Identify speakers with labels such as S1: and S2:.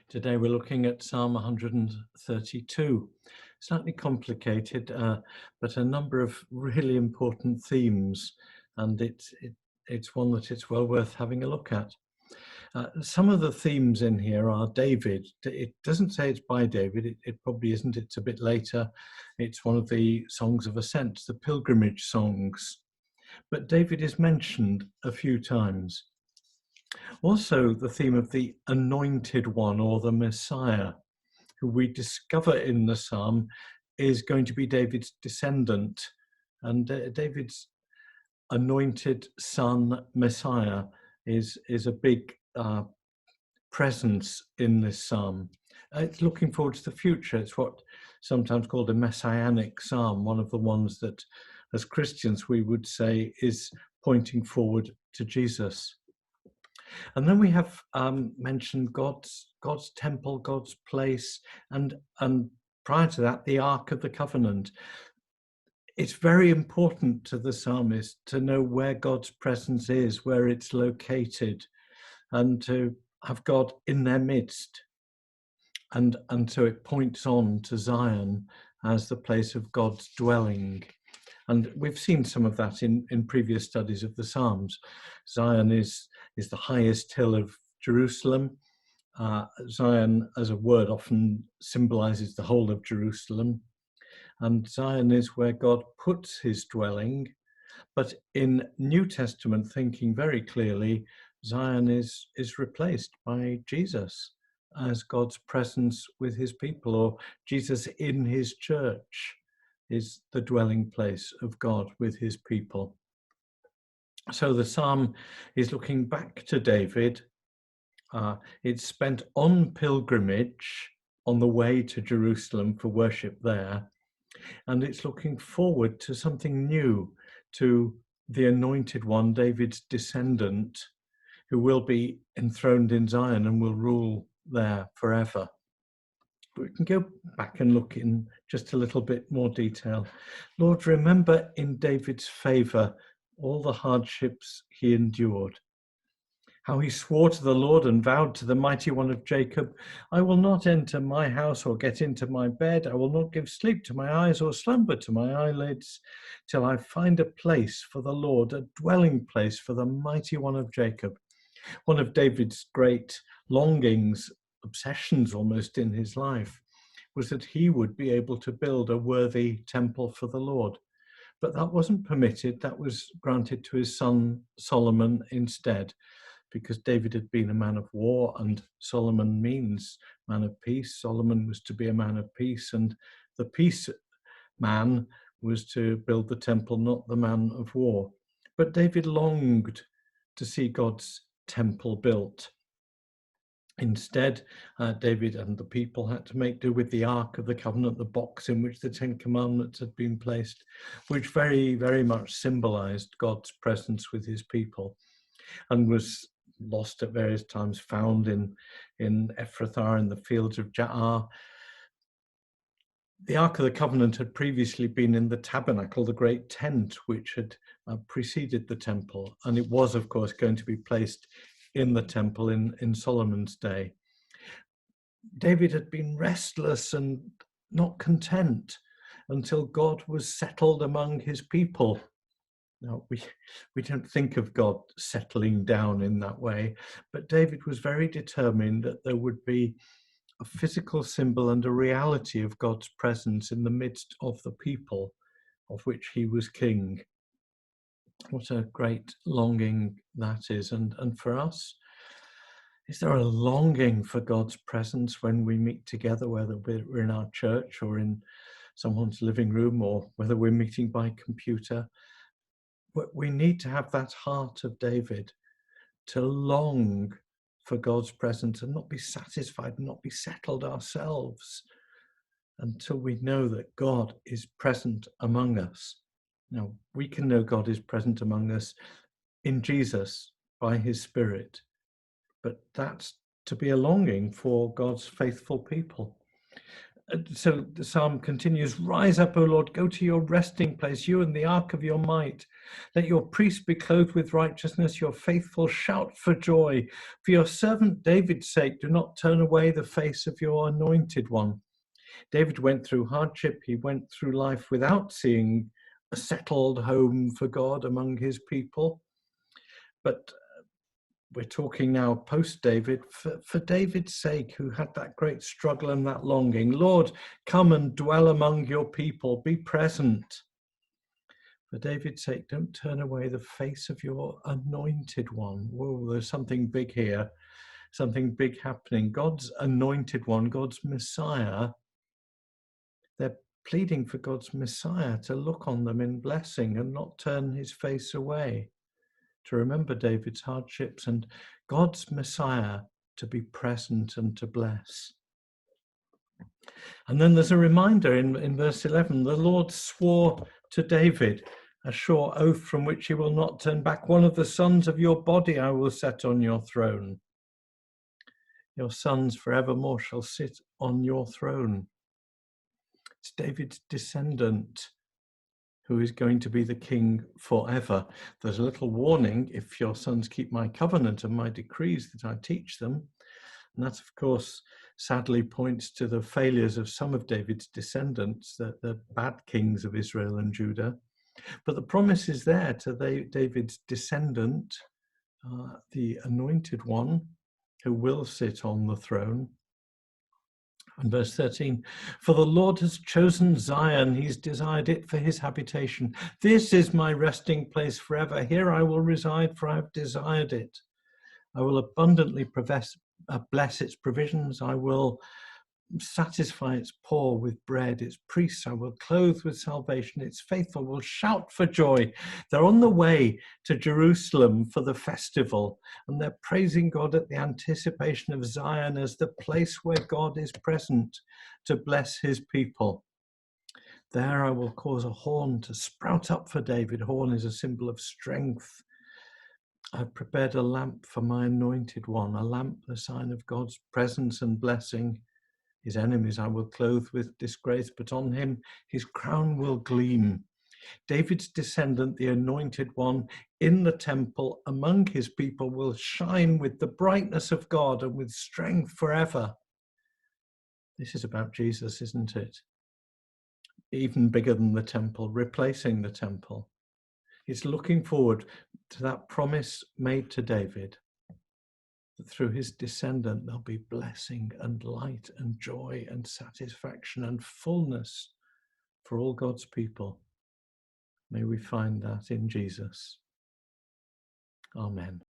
S1: Today we're looking at Psalm 132. Slightly complicated, but a number of really important themes, and it's one that it's well worth having a look at. Some of the themes in here are David. It doesn't say it's by David, it probably isn't, it's a bit later. It's one of the songs of ascent, the pilgrimage songs. But David is mentioned a few times. Also, the theme of the anointed one or the Messiah, who we discover in the psalm is going to be David's descendant. And David's anointed son, Messiah, is a big presence in this psalm. It's looking forward to the future. It's what sometimes called a messianic psalm, one of the ones that as Christians we would say is pointing forward to Jesus. And then we have mentioned God's temple, God's place, and prior to that, the Ark of the Covenant. It's very important to the psalmist to know where God's presence is, where it's located, and to have God in their midst. And so it points on to Zion as the place of God's dwelling. And we've seen some of that in previous studies of the Psalms. Zion is the highest hill of Jerusalem. Zion as a word often symbolizes the whole of Jerusalem. And Zion is where God puts his dwelling. But in New Testament thinking very clearly, Zion is replaced by Jesus as God's presence with his people, or Jesus in his church is the dwelling place of God with his people. So the psalm is looking back to David. It's spent on pilgrimage on the way to Jerusalem for worship there. And it's looking forward to something new, to the anointed one, David's descendant, who will be enthroned in Zion and will rule there forever. We can go back and look in just a little bit more detail. Lord, remember in David's favor all the hardships he endured, how he swore to the Lord and vowed to the mighty one of Jacob, I will not enter my house or get into my bed. I will not give sleep to my eyes or slumber to my eyelids till I find a place for the Lord, a dwelling place for the mighty one of Jacob. One of David's great longings, obsessions almost in his life, was that he would be able to build a worthy temple for the Lord. But that wasn't permitted. That was granted to his son Solomon instead, because David had been a man of war and Solomon means man of peace. Solomon was to be a man of peace, and the peace man was to build the temple, not the man of war. But David longed to see God's temple built. Instead, David and the people had to make do with the Ark of the Covenant, the box in which the Ten Commandments had been placed, which very, very much symbolized God's presence with his people, and was lost at various times, found in Ephrathah in the fields of Ja'ar. The Ark of the Covenant had previously been in the tabernacle, the great tent, which had preceded the temple, and it was, of course, going to be placed in the temple in Solomon's day. David had been restless and not content until God was settled among his people. Now, we don't think of God settling down in that way, but David was very determined that there would be a physical symbol and a reality of God's presence in the midst of the people of which he was king. What a great longing that is. And for us, is there a longing for God's presence when we meet together, whether we're in our church or in someone's living room, or whether we're meeting by computer? We need to have that heart of David, to long for God's presence and not be satisfied, not be settled ourselves until we know that God is present among us. Now, we can know God is present among us in Jesus by his Spirit, but that's to be a longing for God's faithful people. So the psalm continues, rise up, O Lord, go to your resting place, you and the ark of your might. Let your priests be clothed with righteousness, your faithful shout for joy. For your servant David's sake, do not turn away the face of your anointed one. David went through hardship. He went through life without seeing a settled home for God among his people. But we're talking now post-David, for David's sake, who had that great struggle and that longing. Lord, come and dwell among your people, be present. For David's sake, don't turn away the face of your anointed one. Whoa, there's something big here, something big happening. God's anointed one, God's Messiah, they're pleading for God's Messiah to look on them in blessing and not turn his face away, to remember David's hardships, and God's Messiah to be present and to bless. And then there's a reminder in verse 11, the Lord swore to David a sure oath from which he will not turn back. One of the sons of your body I will set on your throne. Your sons forevermore shall sit on your throne. It's David's descendant who is going to be the king forever. There's a little warning: if your sons keep my covenant and my decrees that I teach them. And that, of course, sadly points to the failures of some of David's descendants, the bad kings of Israel and Judah. But the promise is there to David's descendant, the anointed one, who will sit on the throne. And verse 13, for the Lord has chosen Zion, he's desired it for his habitation. This is my resting place forever. Here I will reside, for I have desired it. I will abundantly bless its provisions. I will satisfy its poor with bread. Its priests I will clothe with salvation. Its faithful will shout for joy. They're on the way to Jerusalem for the festival, and they're praising God at the anticipation of Zion as the place where God is present to bless his people. There I will cause a horn to sprout up for David. Horn is a symbol of strength. I've prepared a lamp for my anointed one, a lamp, the sign of God's presence and blessing. His enemies I will clothe with disgrace, but on him his crown will gleam. David's descendant, the anointed one, in the temple among his people will shine with the brightness of God and with strength forever. This is about Jesus, isn't it? Even bigger than the temple, replacing the temple. It's looking forward to that promise made to David, that through his descendant there'll be blessing and light and joy and satisfaction and fullness for all God's people. May we find that in Jesus. Amen.